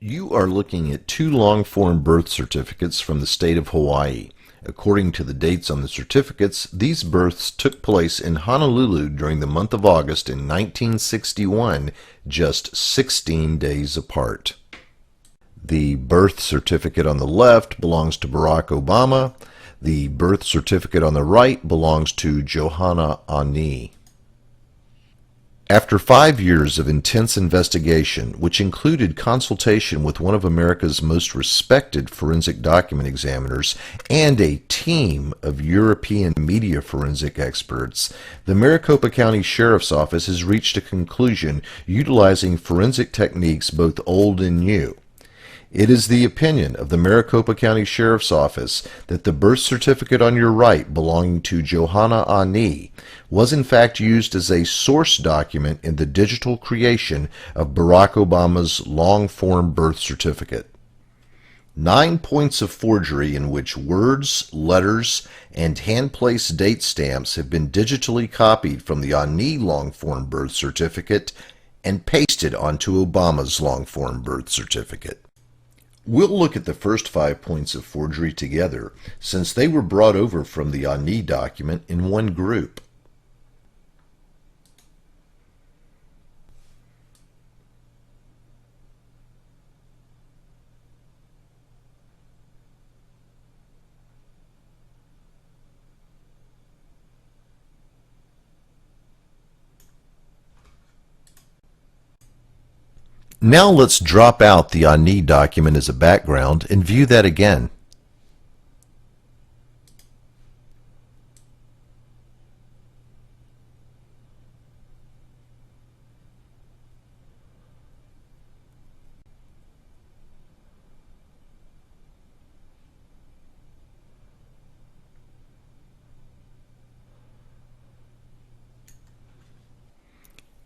You are looking at two long-form birth certificates from the state of Hawaii. According to the dates on the certificates, these births took place in Honolulu during the month of August in 1961, just 16 days apart. The birth certificate on the left belongs to Barack Obama. The birth certificate on the right belongs to Johanna Ani. After 5 years of intense investigation, which included consultation with one of America's most respected forensic document examiners and a team of European media forensic experts, the Maricopa County Sheriff's Office has reached a conclusion utilizing forensic techniques both old and new. It is the opinion of the Maricopa County Sheriff's Office that the birth certificate on your right belonging to Johanna Ani was in fact used as a source document in the digital creation of Barack Obama's long-form birth certificate. 9 points of forgery in which words, letters, and hand-placed date stamps have been digitally copied from the Ani long-form birth certificate and pasted onto Obama's long-form birth certificate. We'll look at the first 5 points of forgery together, since they were brought over from the Ani document in one group. Now let's drop out the Ani document as a background and view that again.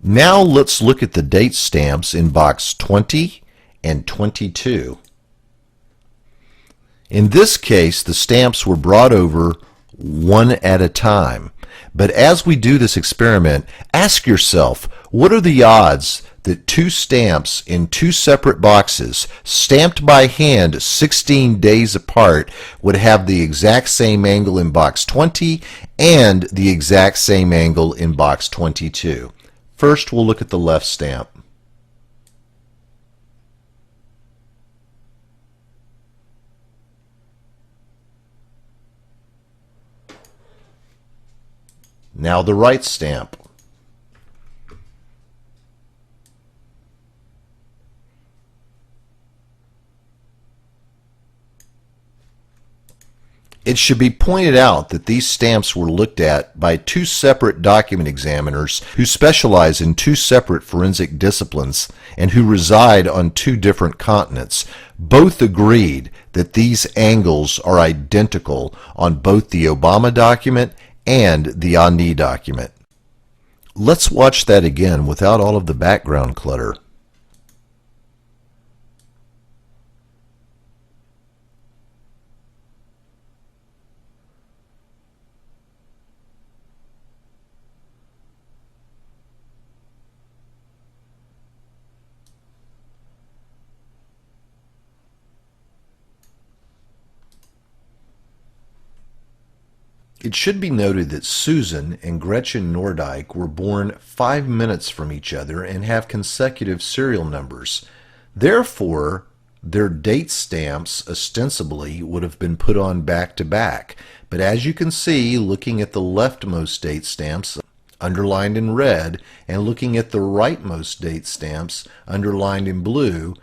Now let's look at the date stamps in box 20 and 22. In this case, the stamps were brought over one at a time. But as we do this experiment, ask yourself, what are the odds that two stamps in two separate boxes, stamped by hand 16 days apart, would have the exact same angle in box 20 and the exact same angle in box 22? First, we'll look at the left stamp. Now the right stamp. It should be pointed out that these stamps were looked at by two separate document examiners who specialize in two separate forensic disciplines and who reside on two different continents. Both agreed that these angles are identical on both the Obama document and the Ani document. Let's watch that again without all of the background clutter. It should be noted that Susan and Gretchen Nordyke were born 5 minutes from each other and have consecutive serial numbers. Therefore, their date stamps ostensibly would have been put on back to back. But as you can see, looking at the leftmost date stamps underlined in red and looking at the rightmost date stamps underlined in blue,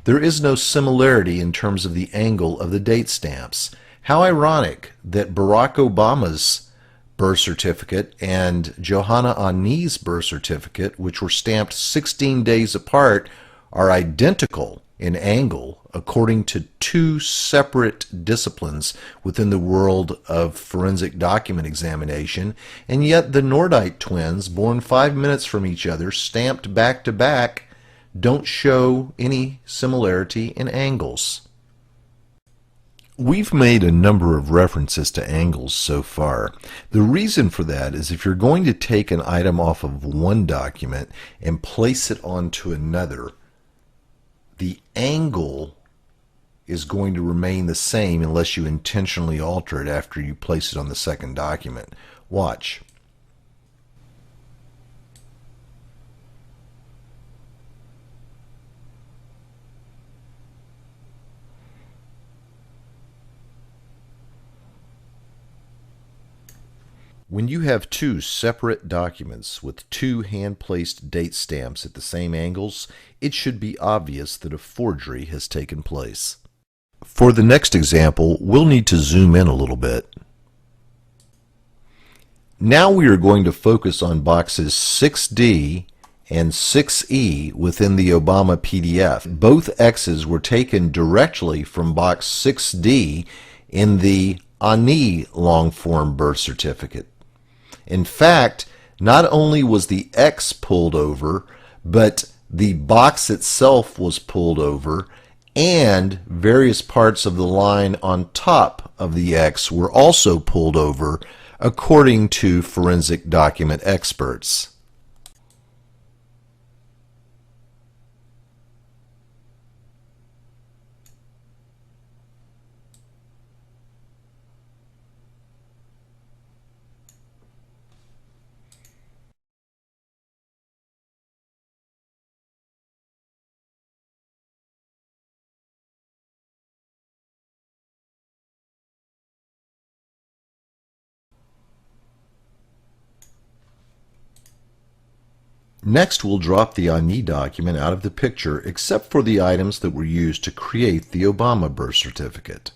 there is no similarity in terms of the angle of the date stamps. How ironic that Barack Obama's birth certificate and Johanna Ani's birth certificate, which were stamped 16 days apart, are identical in angle according to two separate disciplines within the world of forensic document examination, and yet the Nordyke twins, born 5 minutes from each other, stamped back to back, don't show any similarity in angles. We've made a number of references to angles so far. The reason for that is if you're going to take an item off of one document and place it onto another, the angle is going to remain the same unless you intentionally alter it after you place it on the second document. Watch. When you have two separate documents with two hand-placed date stamps at the same angles, it should be obvious that a forgery has taken place. For the next example, we'll need to zoom in a little bit. Now we are going to focus on boxes 6D and 6E within the Obama PDF. Both X's were taken directly from box 6D in the ANI long-form birth certificate. In fact, not only was the X pulled over, but the box itself was pulled over, and various parts of the line on top of the X were also pulled over, according to forensic document experts. Next, we'll drop the ANI document out of the picture except for the items that were used to create the Obama birth certificate.